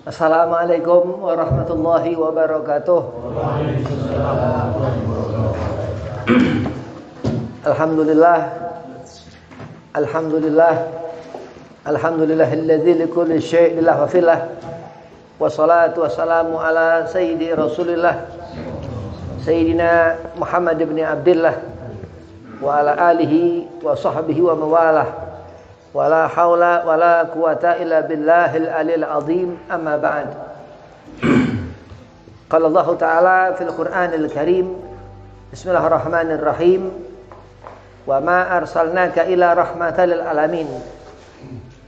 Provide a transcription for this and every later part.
Assalamualaikum warahmatullahi wabarakatuh. Alhamdulillah. Alhamdulillah. Alhamdulillahilladzi likulli syai'in lahu filah. Wassalatu wassalamu ala sayyidi Rasulillah Sayyidina Muhammad ibn Abdillah wa ala alihi wa sahbihi wa mawalah. Wala haula wala quwata illa billahil aliyil azim, amma ba'd. Qala Allah Ta'ala fil Qur'anil Karim, Bismillahirrahmanirrahim, wa ma arsalnaka illa rahmatan lil alamin.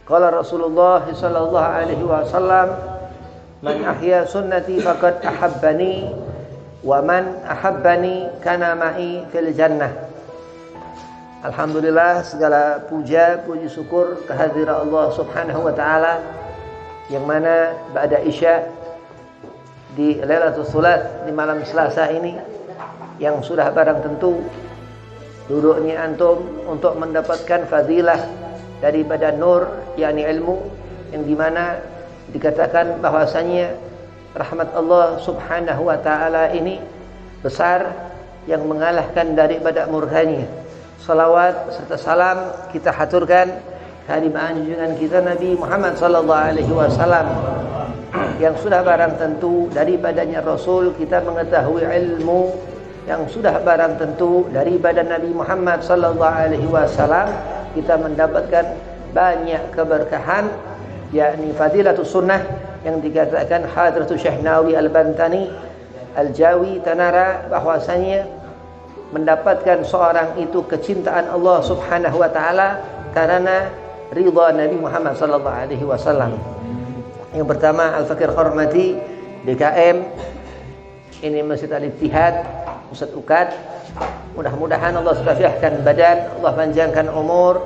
Qala Rasulullah sallallahu alaihi wasallam, man ahya sunnati faqad ahabbani wa man ahabbani kana ma'i fil jannah. Alhamdulillah, segala puji syukur kehadirat Allah Subhanahu wa taala yang mana ba'da Isya di Lailatul Salat di malam Selasa ini yang sudah barang tentu duduknya antum untuk mendapatkan fadilah daripada nur, yakni ilmu, yang dimana dikatakan bahwasanya rahmat Allah Subhanahu wa taala ini besar yang mengalahkan daripada murkanya. Salawat serta salam kita haturkan kehadiran junjungan kita Nabi Muhammad sallallahu alaihi wasallam yang sudah barang tentu daripadanya Rasul kita mengetahui ilmu, yang sudah barang tentu daripada Nabi Muhammad sallallahu alaihi wasallam kita mendapatkan banyak keberkahan, yakni fadilatus sunnah yang dikatakan Hadratus Syekh Nawawi Al-Bantani Al-Jawi Tanara, bahwasanya mendapatkan seorang itu kecintaan Allah Subhanahu wa taala karena ridha Nabi Muhammad sallallahu alaihi wasallam. Yang pertama, Al-Fakir Hormati DKM, ini Masjid Al-Ittihad, Ustaz Ukad. Mudah-mudahan Allah selafiahkan badan, Allah panjangkan umur,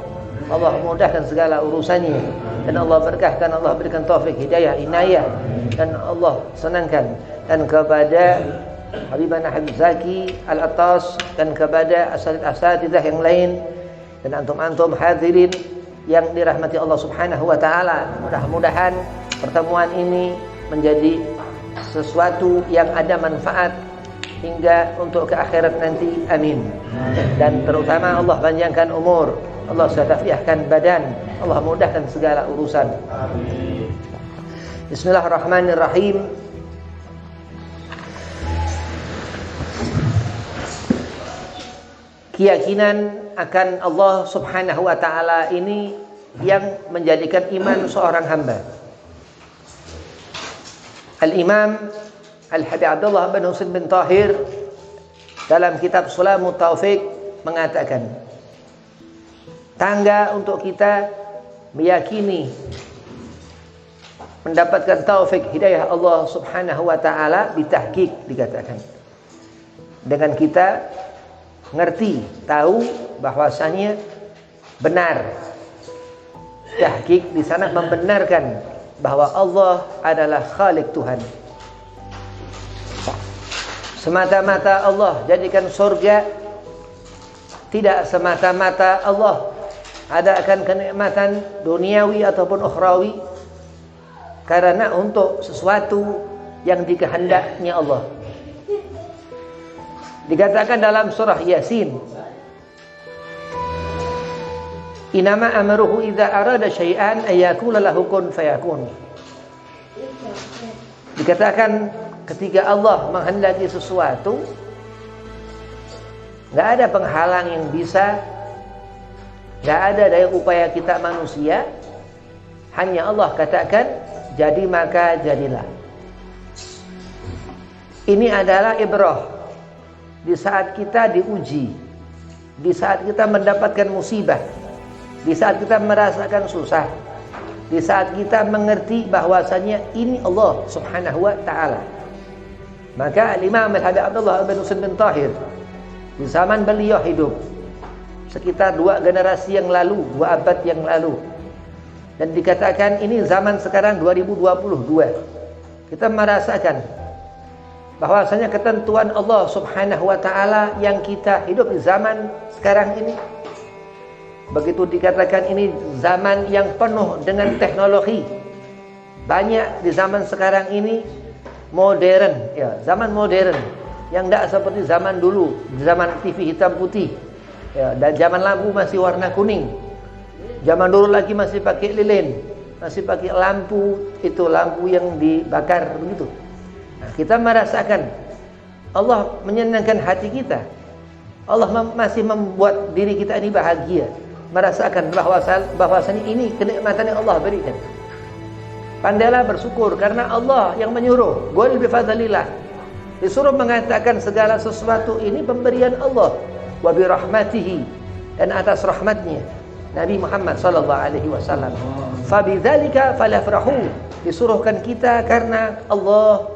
Allah mudahkan segala urusannya, dan Allah berkahkan, Allah berikan taufik, hidayah, inayah, dan Allah senangkan. Dan kepada Habibana Habib Zaki Al-Attas dan kepada asatidzah yang lain dan antum-antum hadirin yang dirahmati Allah Subhanahu wa taala, mudah-mudahan pertemuan ini menjadi sesuatu yang ada manfaat hingga untuk ke akhirat nanti, amin. Dan terutama Allah panjangkan umur, Allah syafiahkan badan, Allah mudahkan segala urusan, amin. Bismillahirrahmanirrahim. Keyakinan akan Allah Subhanahu wa taala ini yang menjadikan iman seorang hamba. Al-Imam Al-Habib Abdullah bin Husain bin Tahir dalam kitab Sulamut Taufik mengatakan, tangga untuk kita meyakini mendapatkan taufik hidayah Allah Subhanahu wa taala bitahqiq, dikatakan dengan kita ngerti, tahu bahwasanya benar. Tahqiq di sana membenarkan bahwa Allah adalah Khalik, Tuhan. Semata-mata Allah jadikan surga, tidak semata-mata Allah adakan kenikmatan duniawi ataupun ukhrawi, karena untuk sesuatu yang dikehendaknya Allah. Dikatakan dalam surah Yasin, inama amruhu idza arada syai'an ayyakula lahu kun fayakun. Dikatakan ketika Allah menghendaki sesuatu, enggak ada penghalang yang bisa, enggak ada daya upaya kita manusia, hanya Allah katakan jadi maka jadilah. Ini adalah ibrah di saat kita diuji, di saat kita mendapatkan musibah, di saat kita merasakan susah, di saat kita mengerti bahwasanya ini Allah Subhanahu wa taala. Maka Imam Al-Habib Abdullah bin Husain bin Tahir di zaman beliau hidup sekitar 2 generasi yang lalu, 2 abad yang lalu, dan dikatakan ini zaman sekarang 2022, kita merasakan bahwasanya ketentuan Allah Subhanahu wa taala yang kita hidup di zaman sekarang ini, begitu dikatakan ini zaman yang penuh dengan teknologi, Banyak di zaman sekarang ini modern, ya, zaman modern yang tidak seperti zaman dulu, zaman TV hitam putih, ya, dan zaman lampu masih warna kuning. Zaman dulu lagi masih pakai lilin, masih pakai lampu, itu lampu yang dibakar begitu. Nah, kita merasakan Allah menyenangkan hati kita. Allah masih membuat diri kita ini bahagia, merasakan bahwasanya ini kenikmatan yang Allah berikan. Pandailah bersyukur karena Allah yang menyuruh. Qul bi fadlillah. Disuruh mengatakan segala sesuatu ini pemberian Allah, wa bi rahmatihi, dan atas rahmatnya Nabi Muhammad sallallahu alaihi wasallam. Fa bidzalika falafrahu. Disuruhkan kita karena Allah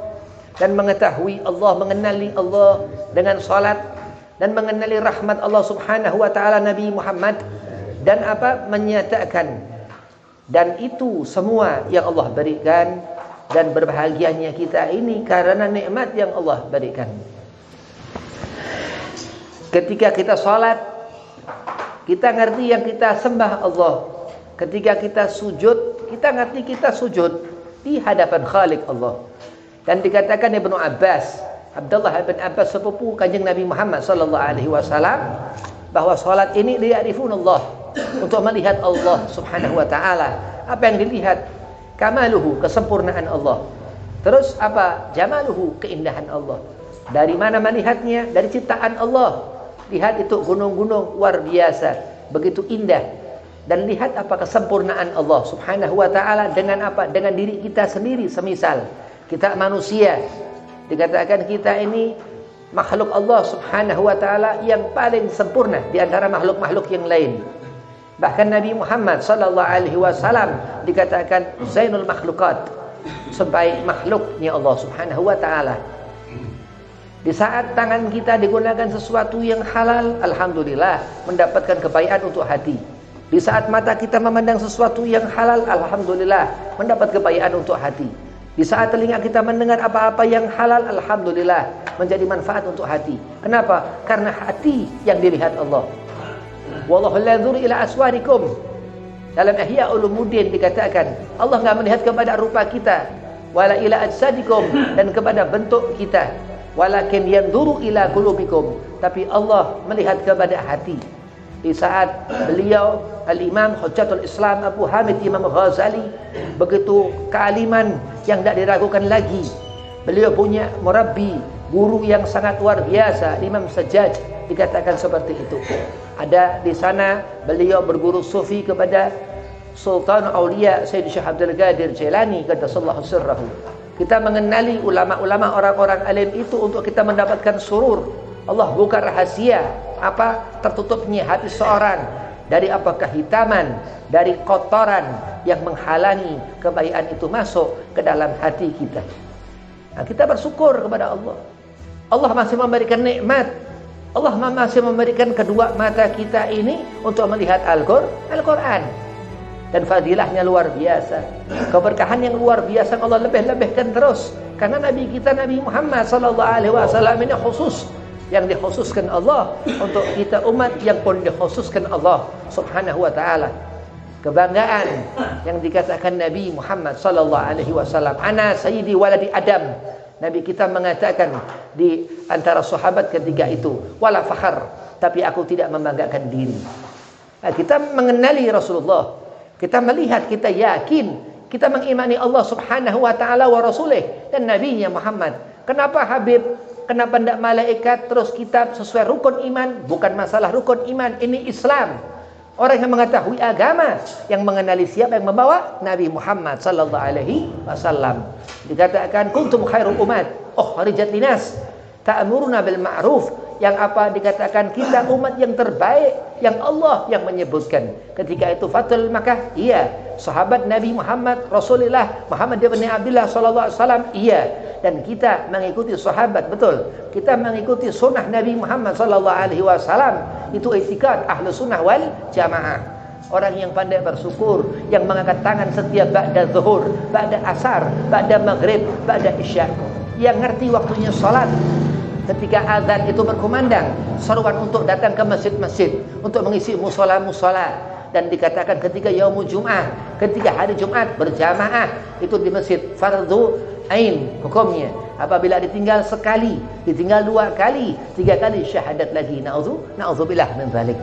dan mengetahui Allah, mengenali Allah dengan salat dan mengenali rahmat Allah Subhanahu wa taala Nabi Muhammad, dan apa? Menyatakan, dan itu semua yang Allah berikan, dan berbahagianya kita ini karena nikmat yang Allah berikan. Ketika kita salat, kita ngerti yang kita sembah Allah. Ketika kita sujud, kita ngerti kita sujud di hadapan Khalik Allah. Dan dikatakan Ibnu Abbas, Abdullah bin Abbas sepupu Kanjeng Nabi Muhammad sallallahu alaihi wasallam, bahwa salat ini liya'rifunallah, untuk melihat Allah Subhanahu wa taala. Apa yang dilihat? Kamaluhu, kesempurnaan Allah. Terus apa? Jamaluhu, keindahan Allah. Dari mana melihatnya? Dari ciptaan Allah. Lihat itu gunung-gunung luar biasa, begitu indah. Dan lihat apa? Kesempurnaan Allah Subhanahu wa taala dengan apa? Dengan diri kita sendiri. Semisal kita manusia, dikatakan kita ini makhluk Allah Subhanahu wa taala yang paling sempurna di antara makhluk-makhluk yang lain. Bahkan Nabi Muhammad sallallahu alaihi wasallam dikatakan zainul makhlukat, sebaik makhluknya Allah Subhanahu wa taala. Di saat tangan kita digunakan sesuatu yang halal, alhamdulillah, mendapatkan kebaikan untuk hati. Di saat mata kita memandang sesuatu yang halal, alhamdulillah, mendapat kebaikan untuk hati. Di saat telinga kita mendengar apa-apa yang halal, alhamdulillah, menjadi manfaat untuk hati. Kenapa? Karena hati yang dilihat Allah. Wallahu la yanzuru ila aswarikum. Dalam Ihya Ulumuddin dikatakan, Allah enggak melihat kepada rupa kita, wala ila ajsadikum, dan kepada bentuk kita, walakin yanzuru ila qulubikum, tapi Allah melihat kepada hati. Di saat beliau Al-Imam Hujjatul Islam Abu Hamid Imam Ghazali begitu kealiman yang tidak diragukan lagi, beliau punya murabbi, guru yang sangat luar biasa, Imam Sajjad, dikatakan seperti itu. Ada di sana beliau berguru sufi kepada Sultan Aulia Sayyid Syekh Abdul Qadir Jailani qaddasallahu sirrahu. Kita mengenali ulama-ulama, orang-orang alim itu untuk kita mendapatkan surur. Allah buka rahasia apa tertutupnya hati seorang dari apa kehitaman, dari kotoran yang menghalangi kebaikan itu masuk ke dalam hati kita. Nah, kita bersyukur kepada Allah. Allah masih memberikan nikmat. Allah masih memberikan kedua mata kita ini untuk melihat Al-Quran. Dan fadilahnya luar biasa. Keberkahan yang luar biasa Allah lebih-lebihkan terus. Karena Nabi kita Nabi Muhammad SAW ini khusus, yang dikhususkan Allah untuk kita umat yang pun dikhususkan Allah Subhanahu wa taala. Kebanggaan yang dikatakan Nabi Muhammad SAW, ana sayyidi waladi Adam. Nabi kita mengatakan di antara sahabat ketika itu, wala fakhar, tapi aku tidak membanggakan diri. Nah, kita mengenali Rasulullah, kita melihat, kita yakin, kita mengimani Allah Subhanahu wa taala wa rasulih dan nabinya Muhammad. Kenapa Habib? Kenapa tidak malaikat? Terus kitab sesuai rukun iman? Bukan masalah rukun iman, ini Islam. Orang yang mengetahui agama, yang mengenali siapa yang membawa, Nabi Muhammad sallallahu alaihi wasallam. Dikatakan kuntum khairul umat, ukhrijat linas, ta'muruna bil ma'ruf, yang apa dikatakan kita umat yang terbaik yang Allah yang menyebutkan. Ketika itu Fathul Makkah, iya. Sahabat Nabi Muhammad Rasulullah Muhammad bin Abdullah sallallahu alaihi wasallam, iya. Dan kita mengikuti sahabat, betul. Kita mengikuti sunnah Nabi Muhammad sallallahu alaihi wasallam. Itu itikad ahlu sunnah wal jamaah. Orang yang pandai bersyukur, yang mengangkat tangan setiap ba'da zuhur, ba'da asar, ba'da maghrib, ba'da isya, yang ngerti waktunya salat. Ketika azan itu berkumandang, seruan untuk datang ke masjid-masjid, untuk mengisi musola-musola. dan dikatakan ketika yaumul Jum'ah, ketika hari Jumat berjamaah itu di masjid fardu ain hukumnya. Apabila ditinggal sekali, ditinggal 2 kali, 3 kali syahadat lagi. Na'udzubillah min dzalik.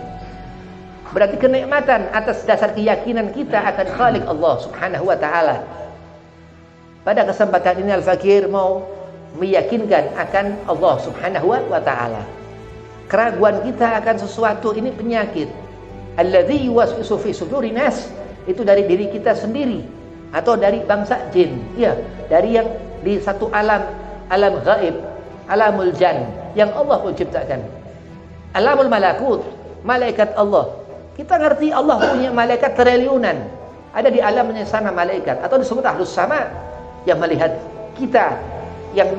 Berarti kenikmatan atas dasar keyakinan kita akan Khalik Allah Subhanahu wa taala. Pada kesempatan ini Al-Fakir mau meyakinkan akan Allah Subhanahu wa taala. Keraguan kita akan sesuatu ini penyakit. Alladzi yuwaswisu fi sudurin nas, itu dari diri kita sendiri atau dari bangsa jin. Ya, dari yang di satu alam gaib, alamul jan yang Allah pun ciptakan. Alamul malakut, malaikat Allah. Kita ngerti Allah punya malaikat triliunan. Ada di alamnya sana malaikat atau disebut ahlus sama yang melihat kita, yang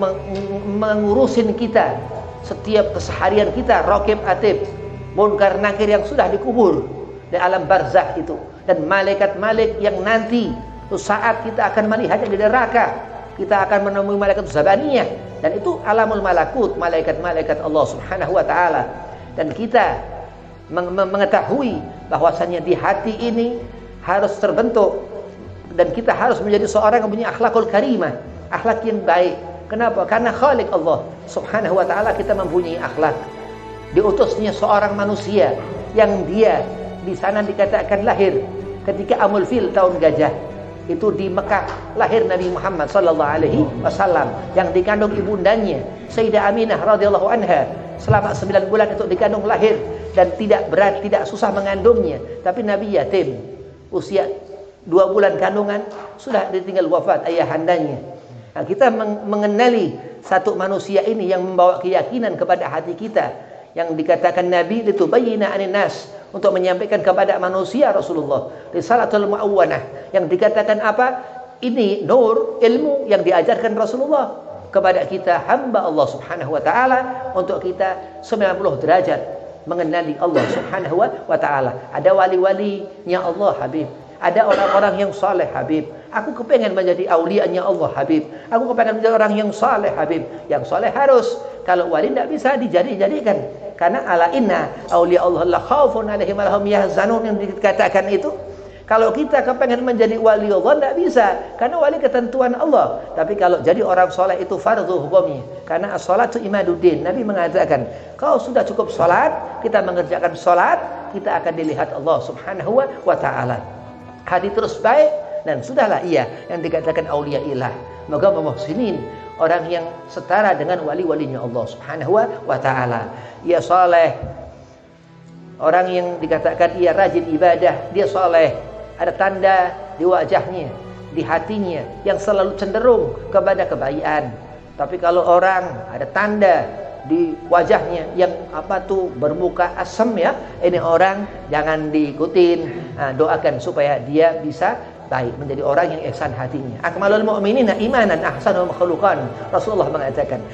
mengurusin kita setiap keseharian kita, raqib atid, munkar nakir yang sudah dikubur di alam barzakh itu, dan malaikat-malaikat yang nanti saat kita akan melihatnya di neraka, kita akan menemui malaikat zabaniyah, dan itu alamul malakut, malaikat-malaikat Allah Subhanahu wa taala. Dan kita mengetahui bahwasanya di hati ini harus terbentuk, dan kita harus menjadi seorang yang punya akhlakul karimah, akhlak yang baik. Kenapa? Karena Khalik Allah Subhanahu wa taala kita mempunyai akhlak. Diutusnya seorang manusia yang dia di sana dikatakan lahir ketika Amul Fil, tahun gajah. Itu di Mekah lahir Nabi Muhammad sallallahu alaihi wasallam yang dikandung ibundanya Sayyidah Aminah radhiyallahu anha. Selama 9 bulan itu dikandung lahir dan tidak berat, tidak susah mengandungnya. Tapi Nabi yatim. Usia 2 bulan kandungan sudah ditinggal wafat ayahandanya. Nah, kita mengenali satu manusia ini yang membawa keyakinan kepada hati kita, yang dikatakan Nabi litubayyina anin nas, untuk menyampaikan kepada manusia Rasulullah risalatul muawwanah, yang dikatakan apa? Ini nur ilmu yang diajarkan Rasulullah kepada kita hamba Allah Subhanahu wa taala, untuk kita 90 derajat mengenali Allah Subhanahu wa taala. Ada wali-walinya Allah Habib, ada orang-orang yang saleh Habib. Aku kepengen menjadi aulianya Allah Habib. Aku kepengen menjadi orang yang saleh Habib. Yang saleh harus, kalau wali tidak bisa dijadikan. Karena ala inna auliya Allah la khaufun alaihim wa lahum yahzanun, yang dikatakan itu. Kalau kita kepengen menjadi wali Allah tidak bisa, karena wali ketentuan Allah. Tapi kalau jadi orang saleh itu fardhu hukumnya. Karena as-salatu imaduddin. Nabi mengatakan, kau sudah cukup salat, kita mengerjakan salat, kita akan dilihat Allah Subhanahu wa taala. Hadi terus baik, dan sudahlah ia yang dikatakan aulia ilah. Moga muhsinin, orang yang setara dengan wali-walinya Allah Subhanahu wa taala. Ia saleh, orang yang dikatakan ia rajin ibadah, dia saleh. Ada tanda di wajahnya, di hatinya yang selalu cenderung kepada kebaikan. Tapi kalau orang ada tanda di wajahnya yang bermuka asam, ya, ini orang jangan diikutin. Doakan supaya dia bisa baik, menjadi orang yang ihsan hatinya. Akmalul mu'minina imanan ahsanul khuluqan. Rasulullah mengatakan,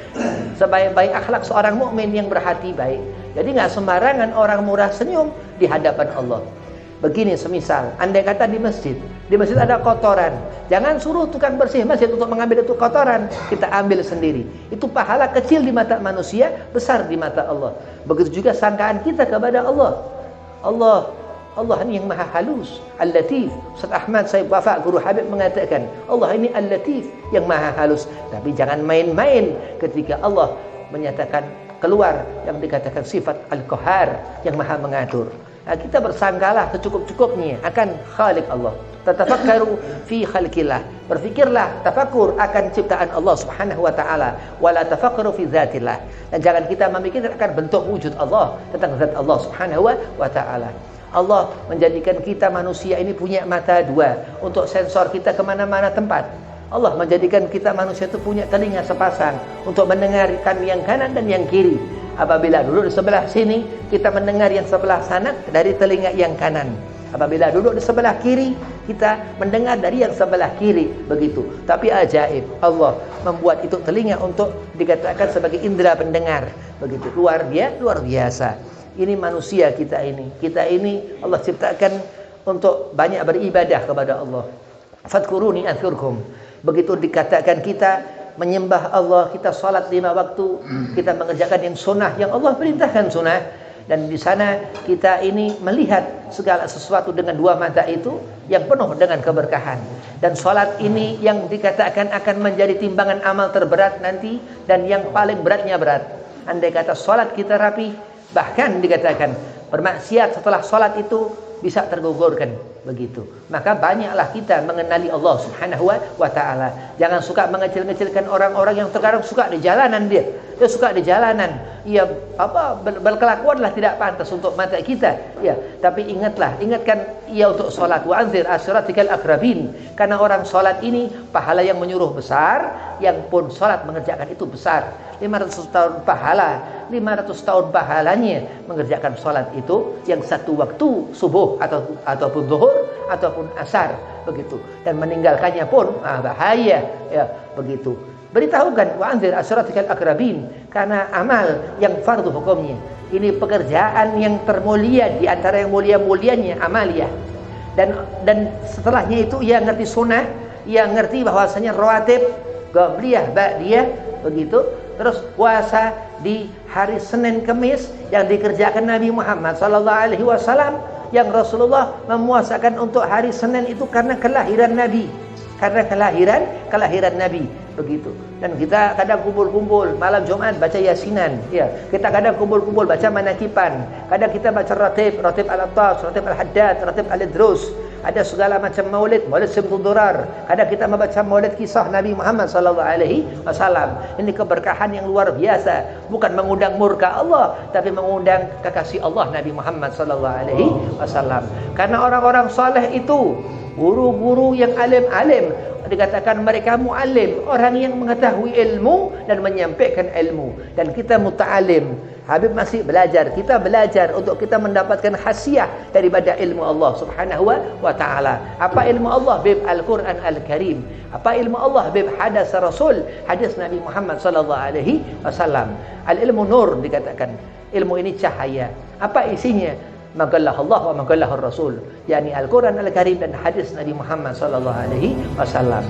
sebaik-baik akhlak seorang mukmin yang berhati baik. Jadi nggak sembarangan orang murah senyum di hadapan Allah. Begini, semisal andai kata di masjid ada kotoran, jangan suruh tukang bersih masjid untuk mengambil itu kotoran, kita ambil sendiri. Itu pahala kecil di mata manusia, besar di mata Allah. Begitu juga sangkaan kita kepada Allah. Allah ini yang maha halus, Al-Latif. Ustaz Ahmad Sayyid Wafa, guru Habib, mengatakan Allah ini Al-Latif, yang maha halus. Tapi jangan main-main ketika Allah menyatakan keluar yang dikatakan sifat Al-Qahar, yang maha mengatur. Kita bersangkalah secukup-cukupnya akan Khalik Allah. Tatafakkaru fi khalqillah. Berfikirlah, tafakur akan ciptaan Allah Subhanahu wa taala. Wala tafakkaru fi dzatillah. Dan jangan kita memikirkan akan bentuk wujud Allah, tentang zat Allah Subhanahu wa taala. Allah menjadikan kita manusia ini punya mata 2 untuk sensor kita kemana-mana tempat. Allah menjadikan kita manusia itu punya telinga sepasang untuk mendengarkan yang kanan dan yang kiri. Apabila duduk di sebelah sini, kita mendengar yang sebelah sana dari telinga yang kanan. Apabila duduk di sebelah kiri, kita mendengar dari yang sebelah kiri. Begitu. Tapi ajaib, Allah membuat itu telinga untuk dikatakan sebagai indera pendengar. Begitu. Luar biasa. Ini manusia kita ini. Kita ini Allah ciptakan untuk banyak beribadah kepada Allah. Fadkuruni adzkurkum. Begitu dikatakan kita menyembah Allah, kita salat 5 waktu, kita mengerjakan yang sunnah, yang Allah perintahkan sunnah, Dan di sana kita ini melihat segala sesuatu dengan dua mata itu yang penuh dengan keberkahan. Dan salat ini yang dikatakan akan menjadi timbangan amal terberat nanti dan yang paling beratnya berat. Andai kata salat kita rapi, bahkan dikatakan bermaksiat setelah salat itu bisa tergugurkan begitu. Maka banyaklah kita mengenali Allah Subhanahu wa taala. Jangan suka mengecil-ngecilkan orang-orang yang terkadang suka di jalanan dia suka di jalanan. Ia berkelakuanlah tidak pantas untuk mata kita. Ya, tapi ingatkan ia untuk salat. Wa anzir asyiratikal aqrabin. Karena orang salat ini pahala yang menyuruh besar, yang pun salat mengerjakan itu besar. 500 tahun pahala, 500 tahun pahalanya mengerjakan salat itu yang satu waktu subuh ataupun zuhur ataupun asar begitu, dan meninggalkannya pun bahaya ya begitu. Beritahukan wa anzir asyiratikal aqrabin, karena amal yang fardu hukumnya ini pekerjaan yang termulia di antara yang mulia-mulianya amaliyah. Dan setelahnya itu ia ngerti sunnah, ia ngerti bahwasanya rawatib, qabliyah, ba'diyah begitu. Terus puasa di hari Senin Kemis yang dikerjakan Nabi Muhammad SAW, yang Rasulullah memuasakan untuk hari Senin itu karena kelahiran Nabi, karena kelahiran Nabi begitu. Dan kita kadang kumpul-kumpul malam Jumat baca yasinan, ya. Kita kadang kumpul-kumpul baca manakipan, kadang kita baca ratib al-attas, ratib al-haddad, ratib al-idrus. Ada segala macam maulid Simtul Durar. Kadang kita membaca maulid kisah Nabi Muhammad SAW. Ini keberkahan yang luar biasa. Bukan mengundang murka Allah, tapi mengundang kekasih Allah Nabi Muhammad SAW. Karena orang-orang saleh itu guru-guru yang alim-alim, dikatakan mereka muallim, orang yang mengetahui ilmu dan menyampaikan ilmu. Dan kita muta'alim. Habib masih belajar, kita belajar untuk kita mendapatkan khasiah daripada ilmu Allah Subhanahu wa taala. Apa ilmu Allah? Bib Al-Quran Al-Karim. Apa ilmu Allah? Bib hadis Rasul, hadis Nabi Muhammad sallallahu alaihi wasallam. Al-ilmu nur dikatakan. Ilmu ini cahaya. Apa isinya? Magallah Allah wa magallah Rasul, yakni Al-Quran Al-Karim dan hadis Nabi Muhammad sallallahu alaihi wasallam.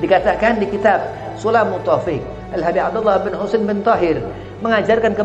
Dikatakan di kitab Sulamut Taufiq, Al-Habib Abdullah bin Husain bin Tahir mengajarkan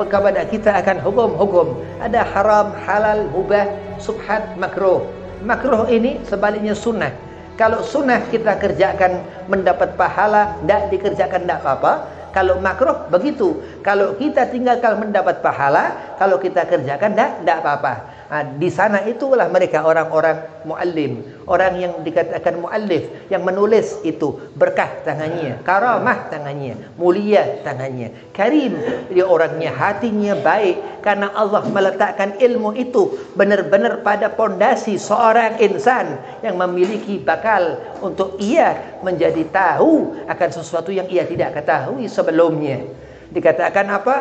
kepada kita akan hukum-hukum. Ada haram, halal, mubah, subhat, makruh. Makruh ini sebaliknya sunnah. Kalau sunnah kita kerjakan mendapat pahala, tidak dikerjakan tidak apa-apa. Kalau makruh begitu. Kalau kita tinggalkan mendapat pahala, kalau kita kerjakan tidak apa-apa. Di sana itulah mereka orang-orang muallim, orang yang dikatakan muallif, yang menulis itu berkah tangannya, karamah tangannya, mulia tangannya, karim, dia orangnya hatinya baik, karena Allah meletakkan ilmu itu benar-benar pada pondasi seorang insan yang memiliki bakal untuk ia menjadi tahu akan sesuatu yang ia tidak ketahui sebelumnya. Dikatakan apa?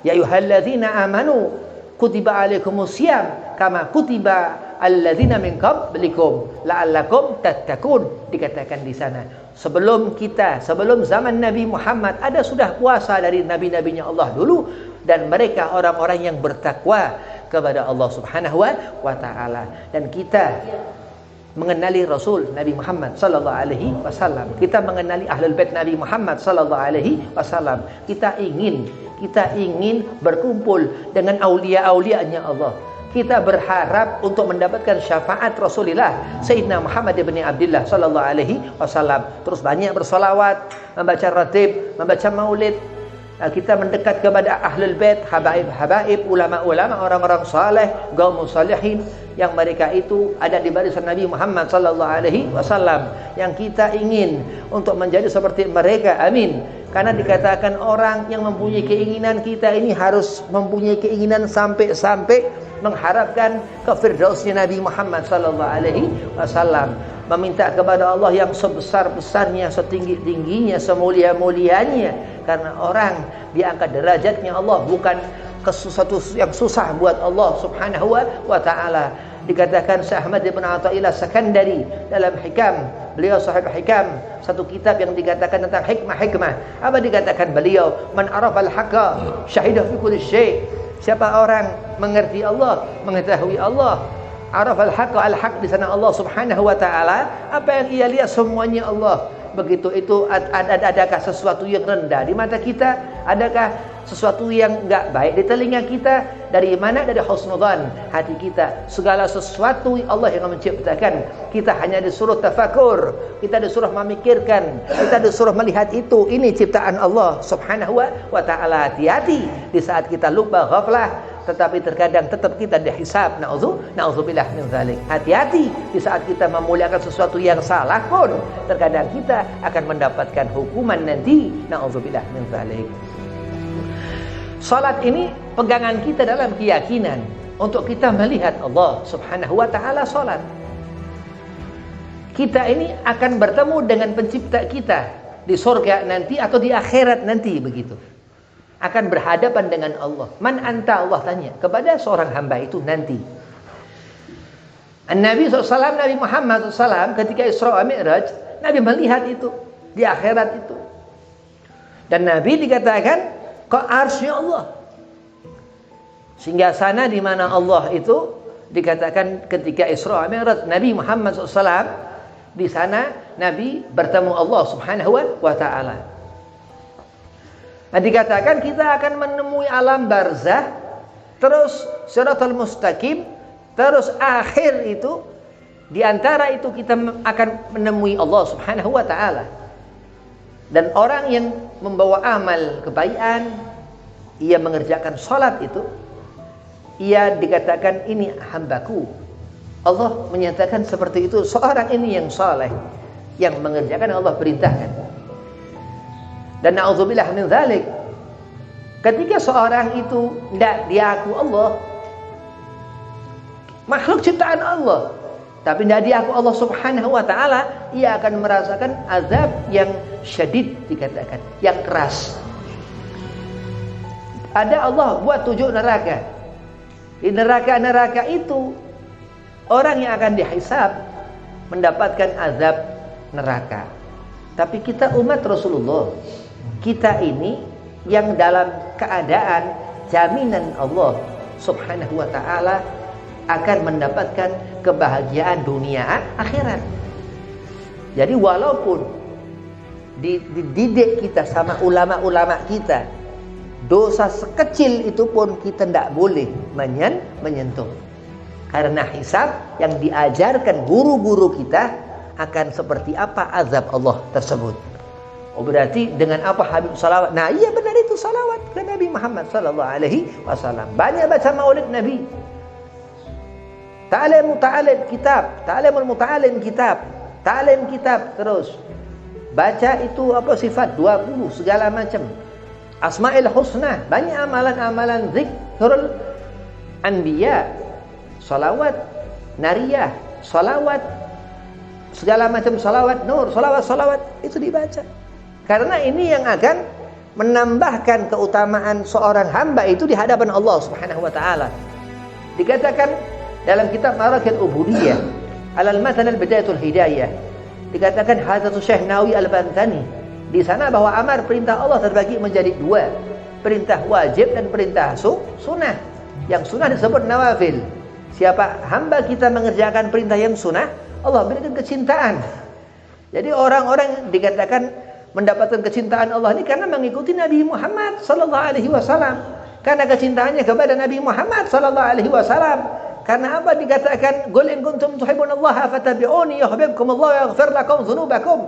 Ya ayyuhalladzina amanu kutiba alaikumusiyam kama kutiba alladzina min qablikum la'allakum tattaqun. Dikatakan di sana, sebelum zaman Nabi Muhammad ada sudah puasa dari nabi-nabinya Allah dulu, dan mereka orang-orang yang bertakwa kepada Allah Subhanahu wa taala. Dan kita mengenali Rasul Nabi Muhammad sallallahu alaihi wasallam, kita mengenali Ahlul Bait Nabi Muhammad sallallahu alaihi wasallam. Kita ingin berkumpul dengan aulia-aulianya Allah. Kita berharap untuk mendapatkan syafaat Rasulullah Sayyidina Muhammad ibn Abdullah sallallahu alaihi wasallam. Terus banyak bersolawat, membaca ratib, membaca maulid. Kita mendekat kepada Ahlul Bait, habaib, ulama-ulama, orang-orang saleh, kaum salihin yang mereka itu ada di barisan Nabi Muhammad sallallahu alaihi wasallam, yang kita ingin untuk menjadi seperti mereka. Amin. Karena dikatakan orang yang mempunyai keinginan, kita ini harus mempunyai keinginan sampai mengharapkan ke firdausnya Nabi Muhammad sallallahu alaihi wasallam, meminta kepada Allah yang sebesar-besarnya, setinggi-tingginya, semulia-mulianya. Karena orang diangkat derajatnya Allah bukan ke sesuatu yang susah buat Allah Subhanahu wa taala. Dikatakan Syekh Ahmad bin Athaillah Sakandari dalam Hikam, beliau sahib Hikam, satu kitab yang dikatakan tentang hikmah. Apa dikatakan beliau? Man arafal haqqa syahidah fi kulli syai'. Siapa orang mengerti Allah, mengetahui Allah, arafal haqqa, al-haq di sana Allah Subhanahu wa taala, apa yang ia lihat semuanya Allah. Begitu itu adakah sesuatu yang rendah di mata kita? Adakah sesuatu yang enggak baik di telinga kita? Dari mana? Dari husnudzan hati kita. Segala sesuatu Allah yang menciptakan. Kita hanya disuruh tafakur, kita disuruh memikirkan, kita disuruh melihat itu. Ini ciptaan Allah Subhanahu wa taala. Hati-hati di saat kita lupa, ghaflah, tetapi terkadang tetap kita dihisab. Na'udzubillah min dzalik. Hati-hati di saat kita memuliakan sesuatu yang salah pun terkadang kita akan mendapatkan hukuman nanti. Na'udzubillah min dzalik. Salat ini pegangan kita dalam keyakinan untuk kita melihat Allah Subhanahu wa taala salat. Kita ini akan bertemu dengan pencipta kita di surga nanti atau di akhirat nanti, begitu. Akan berhadapan dengan Allah. Man anta, Allah tanya kepada seorang hamba itu nanti. Nabi SAW, Nabi Muhammad SAW ketika Isra wa Mi'raj, Nabi melihat itu di akhirat itu. Dan Nabi dikatakan ke arsy Allah. Sehingga sana di mana Allah itu dikatakan ketika Isra wa Mi'raj, Nabi Muhammad SAW di sana Nabi bertemu Allah Subhanahu wa taala. Nah, dikatakan kita akan menemui alam barzah, terus siratal mustaqim, terus akhir itu, di antara itu kita akan menemui Allah Subhanahu wa taala. Dan orang yang membawa amal kebaikan, ia mengerjakan salat itu, ia dikatakan ini hambaku. Allah menyatakan seperti itu, seorang ini yang saleh, yang mengerjakan Allah perintahkan. Dan na'udzubillah min dzalik, ketika seorang itu tidak diaku Allah, makhluk ciptaan Allah, tapi tidak diaku Allah Subhanahu wa taala, ia akan merasakan azab yang syadid, dikatakan yang keras. Ada Allah buat 7 neraka. Di neraka-neraka itu orang yang akan dihisab mendapatkan azab neraka. Tapi kita umat Rasulullah, kita ini yang dalam keadaan jaminan Allah Subhanahu wa taala akan mendapatkan kebahagiaan dunia akhirat. Jadi walaupun dididik kita sama ulama-ulama kita, dosa sekecil itu pun kita tidak boleh menyentuh. Karena hisab yang diajarkan guru-guru kita akan seperti apa azab Allah tersebut. Oh, berarti dengan apa Habib salawat? Nah, iya benar itu salawat ke Nabi Muhammad sallallahu alaihi wasallam. Banyak baca maulid Nabi. Ta'alim kitab, ta'alimul muta'alim kitab, ta'alim kitab terus. Baca itu apa sifat 20 segala macam. Asmaul husna, banyak amalan-amalan zikrul anbiya, salawat nariyah, salawat segala macam, salawat nur, salawat itu dibaca. Karena ini yang akan menambahkan keutamaan seorang hamba itu di hadapan Allah Subhanahu wa taala. Dikatakan dalam kitab Marakil Ubudiyah Alal Matan Al-Bidayatul Hidayah, dikatakan Hadratus Syekh Nawawi Al-Bantani di sana bahwa amar perintah Allah terbagi menjadi 2, perintah wajib dan perintah sunnah. Yang sunnah disebut nawafil. Siapa hamba kita mengerjakan perintah yang sunnah, Allah berikan kecintaan. Jadi orang-orang dikatakan mendapatkan kecintaan Allah ini karena mengikuti Nabi Muhammad sallallahu alaihi wasallam. Karena kecintaannya kepada Nabi Muhammad sallallahu alaihi wasallam. Karena apa dikatakan qul in kuntum tuhibbunallaha fattabi'uni yuhibbukumullah wa yaghfir lakum dzunubakum.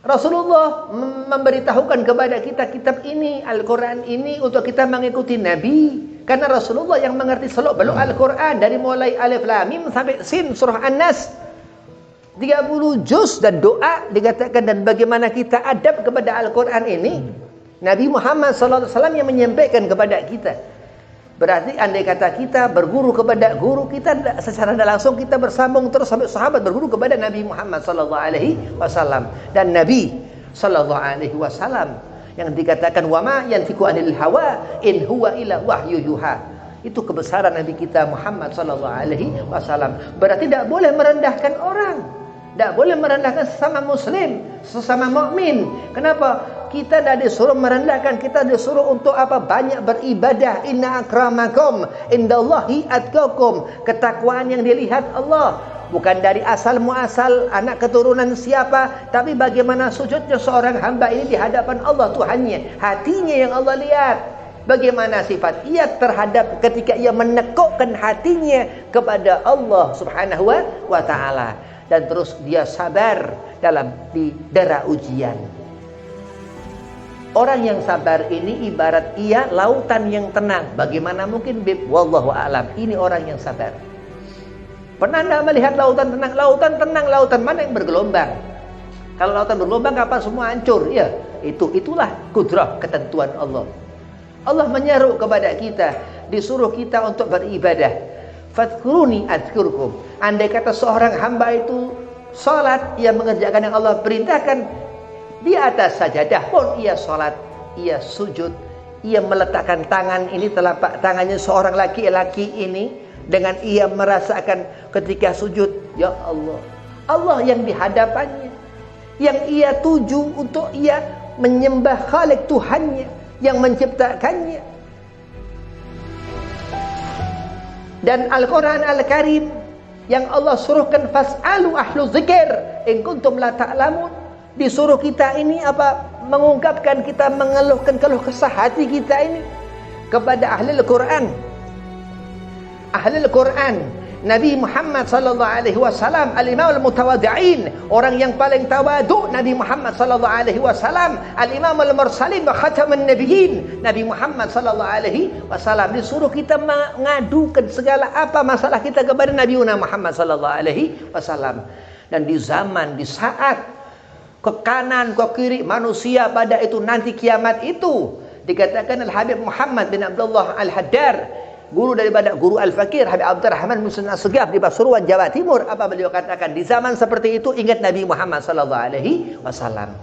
Rasulullah memberitahukan kepada kita kitab ini, Al-Qur'an ini untuk kita mengikuti Nabi. Karena Rasulullah yang mengerti seluk-beluk Al-Qur'an dari mulai Alif Lam Mim sampai Sin surah An-Nas. 30 juz dan doa dikatakan, dan bagaimana kita adab kepada Al-Quran ini Nabi Muhammad SAW yang menyampaikan kepada kita. Berarti andai kata kita berguru kepada guru kita, secara langsung kita bersambung terus sampai sahabat berguru kepada Nabi Muhammad SAW. Dan Nabi SAW yang dikatakan wama yantiqu anil hawa in huwa illa wahyu yuha, itu kebesaran Nabi kita Muhammad SAW. Berarti tidak boleh merendahkan orang, tidak boleh merendahkan sesama muslim, sesama mukmin. Kenapa? Kita tidak disuruh merendahkan, kita disuruh untuk apa? Banyak beribadah. Inna akramakum indallahi atqakum. Ketakwaan yang dilihat Allah. bukan dari asal muasal anak keturunan siapa, tapi bagaimana sujudnya seorang hamba ini di hadapan Allah Tuhannya, hatinya yang Allah lihat. Bagaimana sifat ia terhadap ketika ia menekukkan hatinya kepada Allah Subhanahu wa taala, dan terus dia sabar dalam didera ujian. Orang yang sabar ini ibarat ia lautan yang tenang. Bagaimana mungkin bib? Wallahu a'lam. Ini orang yang sabar. Pernah Anda melihat lautan tenang? Lautan tenang, lautan mana yang bergelombang? Kalau lautan bergelombang kapal semua hancur. Ya, itulah kudrah ketentuan Allah. Allah menyeru kepada kita, disuruh kita untuk beribadah. Fadhkuruni adzkurkum. Andai kata seorang hamba itu salat, ia mengerjakan yang Allah perintahkan, di atas sajadah pun ia salat, ia sujud, ia meletakkan tangan ini, telapak tangannya seorang laki-laki ini, dengan ia merasakan ketika sujud, ya Allah, Allah yang di hadapannya, yang ia tuju untuk ia menyembah Khalik Tuhannya yang menciptakannya. Dan Al-Quran Al-Karim yang Allah suruhkan, fas'alu ahlu zikir in kuntum la ta'lamun, disuruh kita ini apa? Mengungkapkan, kita mengeluhkan keluh kesah hati kita ini kepada ahli Al-Quran. Ahli Al-Quran, Nabi Muhammad sallallahu alaihi wasallam, al-imam al-mutawadhi'in, orang yang paling tawadu, Nabi Muhammad sallallahu alaihi wasallam, al-imam al-mursalin wa khataman nabiyyin, Nabi Muhammad sallallahu alaihi wasallam. Disuruh kita mengadukan segala apa masalah kita kepada Nabi Muhammad sallallahu alaihi wasallam. Dan di zaman, di saat ke kanan ke kiri manusia pada itu nanti kiamat itu, dikatakan Al-Habib Muhammad bin Abdullah Al-Haddar, guru daripada guru Al-Fakir Habib Abdurrahman Muhsin As-Segaf di Pasuruan, Jawa Timur, apa beliau katakan? Di zaman seperti itu ingat Nabi Muhammad sallallahu alaihi wasallam.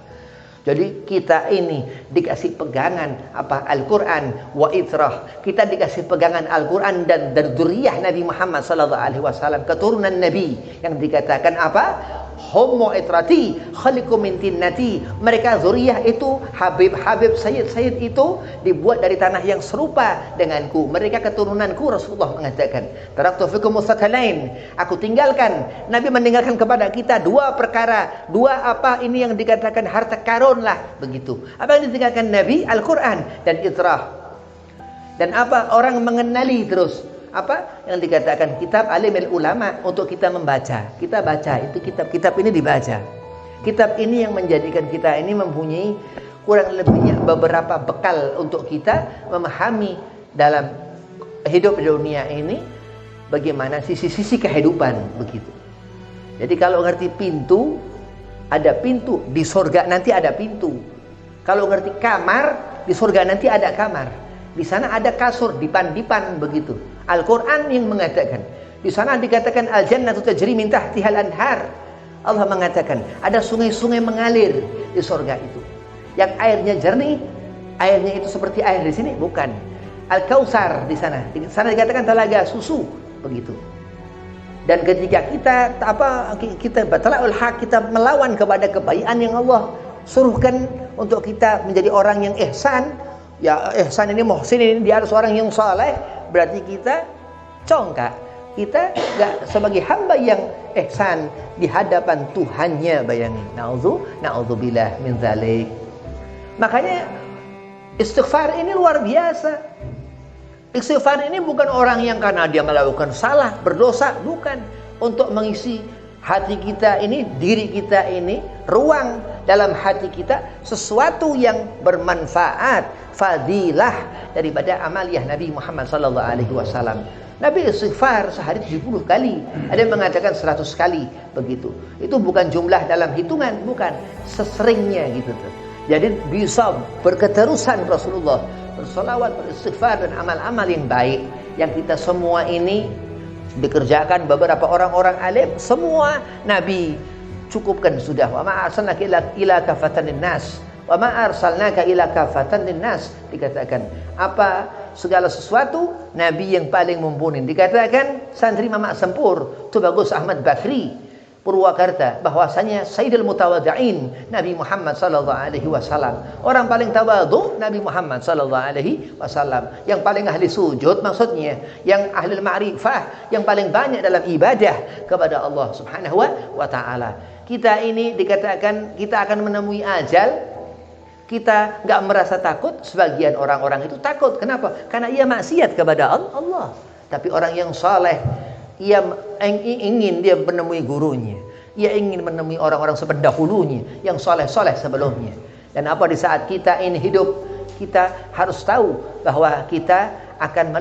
Jadi kita ini dikasih pegangan apa? Al-Quran wa itrah. Kita dikasih pegangan Al-Quran dan dzurriyyah Nabi Muhammad sallallahu alaihi wasallam, keturunan Nabi yang dikatakan apa? Homo itrati khaliqu min tinnati. Mereka zuriyah itu, Habib-habib, Sayyid-Sayyid itu dibuat dari tanah yang serupa denganku. Mereka keturunanku. Rasulullah mengatakan, taraktu fikum mutsaqalain, aku tinggalkan, Nabi meninggalkan kepada kita dua perkara. Dua apa ini yang dikatakan harta karun lah begitu. Apa yang ditinggalkan Nabi? Al-Quran dan itrah. Dan apa? Orang mengenali terus apa yang dikatakan kitab alimil ulama, untuk kita membaca. Kita baca itu kitab-kitab ini, dibaca. Kitab ini yang menjadikan kita ini mempunyai kurang lebihnya beberapa bekal untuk kita memahami dalam hidup di dunia ini bagaimana sisi-sisi kehidupan begitu. Jadi kalau ngerti pintu, ada pintu di surga, nanti ada pintu. Kalau ngerti kamar, di surga nanti ada kamar. Di sana ada kasur, dipan-dipan begitu. Al-Quran yang mengatakan, di sana dikatakan al-jannatu tajri min tahtihal anhar. Allah mengatakan ada sungai-sungai mengalir di surga itu, yang airnya jernih. Airnya itu seperti air di sini? Bukan. Al-Kautsar di sana. Di sana dikatakan telaga susu begitu. Dan ketika kita batalul haq, kita melawan kepada kebaikan yang Allah suruhkan untuk kita menjadi orang yang ihsan. Ya, ihsan ini, muhsin ini, dia harus orang yang saleh. Berarti kita congkak, kita gak sebagai hamba yang ihsan di hadapan Tuhannya. Bayangin, na'udzubillah min dzalik. Makanya istighfar ini luar biasa. Istighfar ini bukan orang yang karena dia melakukan salah, berdosa, bukan. Untuk mengisi hati kita ini, diri kita ini, ruang dalam hati kita sesuatu yang bermanfaat, fadilah daripada amaliyah Nabi Muhammad sallallahu alaihi wasallam. Nabi istighfar sehari 70 kali, ada yang mengatakan 100 kali begitu. Itu bukan jumlah dalam hitungan, bukan, seseringnya gitu tuh. Jadi bisa berketerusan Rasulullah bersolawat, beristighfar dan amal-amal yang baik yang kita semua ini dikerjakan beberapa orang-orang alim. Semua Nabi cukupkan sudah. Wa ma arsalnaka ila kafatan linnas. Wa ma arsalnaka ila kafatan linnas, dikatakan apa segala sesuatu Nabi yang paling mumpuni. Dikatakan santri Mamak Sempur itu Bagus Ahmad Bakri Purwakarta bahwasanya Sayyidul Mutawadhi'in Nabi Muhammad sallallahu alaihi wasallam. Orang paling tawadhu Nabi Muhammad sallallahu alaihi wasallam. Yang paling ahli sujud maksudnya, yang ahli ma'rifah, yang paling banyak dalam ibadah kepada Allah Subhanahu wa taala. Kita ini dikatakan kita akan menemui ajal, kita enggak merasa takut. Sebagian orang-orang itu takut. Kenapa? Karena ia maksiat kepada Allah. Tapi orang yang saleh, ia ingin dia menemui gurunya. Ia ingin menemui orang-orang sependahulunya yang soleh-soleh sebelumnya. Dan apa di saat kita ini hidup, kita harus tahu bahwa kita akan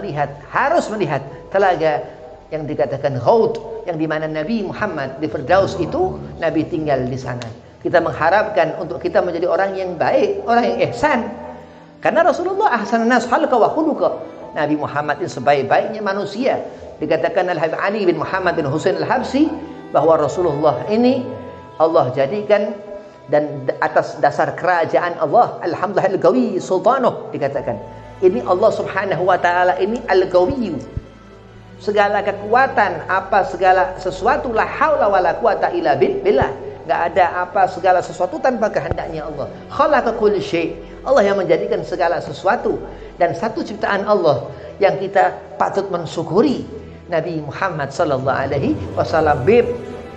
harus melihat telaga yang dikatakan Ghaud, yang dimana Nabi Muhammad di Firdaus itu Nabi tinggal di sana. Kita mengharapkan untuk kita menjadi orang yang baik, orang yang ihsan. Karena Rasulullah ahsanan nas khalqa wa khuluqa. Nabi Muhammad ini sebaik-baiknya manusia. Dikatakan Al-Habib Ali bin Muhammad bin Husain Al-Habsi bahwa Rasulullah ini Allah jadikan dan atas dasar kerajaan Allah, alhamdulillah al-Qawi sultanuh, dikatakan ini Allah Subhanahu wa taala ini al-Qawi, segala kekuatan segala sesuatu la haula wala quwata illa billah, enggak ada segala sesuatu tanpa kehendaknya Allah. Khalaqa kulli syai', Allah yang menjadikan segala sesuatu. Dan satu ciptaan Allah yang kita patut mensyukuri, Nabi Muhammad sallallahu alaihi wasallam.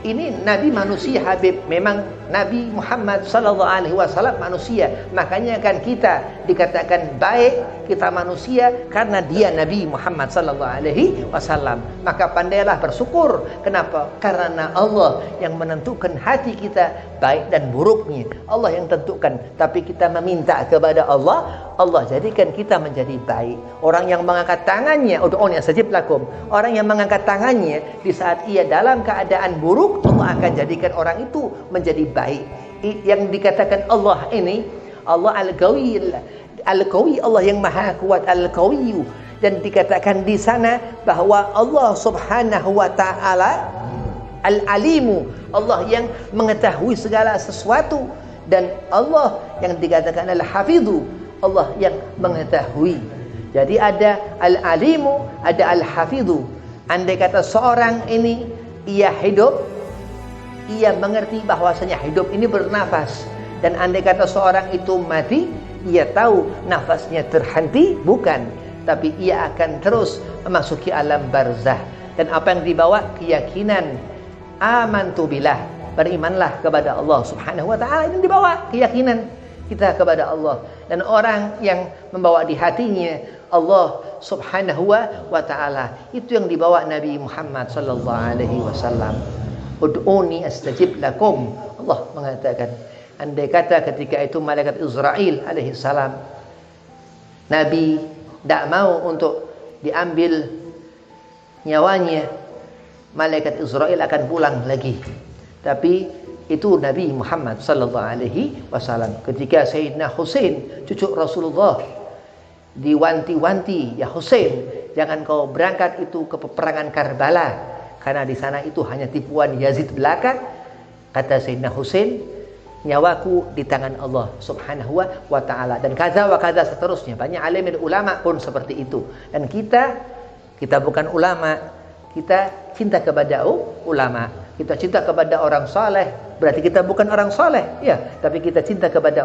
Ini Nabi manusia Habib. Memang Nabi Muhammad sallallahu alaihi wasallam manusia. Makanya kan kita dikatakan baik, kita manusia karena dia Nabi Muhammad sallallahu alaihi wasallam. Maka pandailah bersyukur. Kenapa? Karena Allah yang menentukan hati kita baik dan buruknya. Allah yang tentukan. Tapi kita meminta kepada Allah, Allah jadikan kita menjadi baik. Orang yang mengangkat tangannya, ud'uni astajib lakum. Orang yang mengangkat tangannya di saat ia dalam keadaan buruk, Allah akan jadikan orang itu menjadi baik. Yang dikatakan Allah ini, Allah Al-Qawi, Al-Qawi, Allah yang maha kuat, Al-Qawi. Dan dikatakan di sana bahwa Allah Subhanahu wa taala Al-Alimu, Allah yang mengetahui segala sesuatu. Dan Allah yang dikatakan Al-Hafidhu, Allah yang mengetahui. Jadi ada Al-Alimu, ada Al-Hafidhu. Andai kata seorang ini ia hidup, ia mengerti bahwasanya hidup ini bernafas. Dan andai kata seorang itu mati, ia tahu nafasnya terhenti, bukan, tapi ia akan terus memasuki alam barzah. Dan apa yang dibawa? Keyakinan. Amantu billah, berimanlah kepada Allah Subhanahu wa taala. Ini dibawa keyakinan kita kepada Allah. Dan orang yang membawa di hatinya Allah Subhanahu wa taala, itu yang dibawa Nabi Muhammad sallallahu alaihi wasallam. Ud'uni astajib lakum. Allah mengatakan, andai kata ketika itu malaikat Israel alaihi salam, Nabi tidak mau untuk diambil nyawanya, malaikat Israel akan pulang lagi. Tapi itu Nabi Muhammad sallallahu alaihi wasallam. Ketika Sayyidina Husain, cucu Rasulullah, diwanti-wanti, ya Husain, jangan kau berangkat itu ke peperangan Karbala, karena di sana itu hanya tipuan Yazid belaka. Kata Sayyidina Husain, nyawaku di tangan Allah Subhanahu wa taala. Dan kaza wa kaza seterusnya. Banyak alim ulama pun seperti itu. Dan kita bukan ulama, kita cinta kepada ulama, kita cinta kepada orang soleh. Berarti kita bukan orang soleh, ya, tapi kita cinta kepada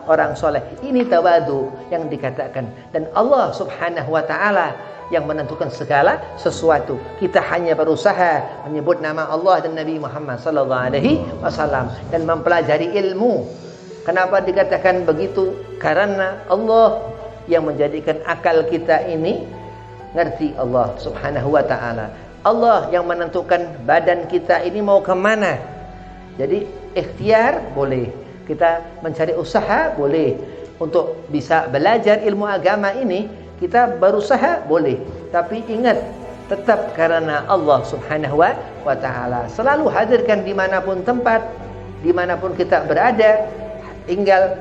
orang soleh. Ini tawadu yang dikatakan. Dan Allah Subhanahu wa taala yang menentukan segala sesuatu. Kita hanya berusaha menyebut nama Allah dan Nabi Muhammad sallallahu alaihi wasallam dan mempelajari ilmu. Kenapa dikatakan begitu? Karena Allah yang menjadikan akal kita ini ngerti Allah Subhanahu wa taala. Allah yang menentukan badan kita ini mau kemana. Jadi ikhtiar boleh, kita mencari usaha boleh. Untuk bisa belajar ilmu agama ini, kita berusaha boleh. Tapi ingat, tetap karena Allah Subhanahu wa ta'ala. Selalu hadirkan dimanapun tempat, dimanapun kita berada, tinggal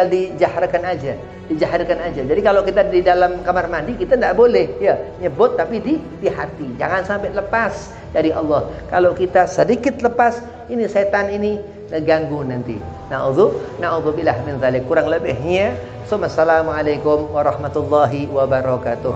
dijaharkan aja. Dijaharkan aja. Jadi kalau kita di dalam kamar mandi, kita tidak boleh ya nyebut, tapi di hati. Jangan sampai lepas dari Allah. Kalau kita sedikit lepas, ini setan ini ganggu nanti. Na'udzubillah min dzalik. Kurang lebihnya. Assalamualaikum warahmatullahi wabarakatuh.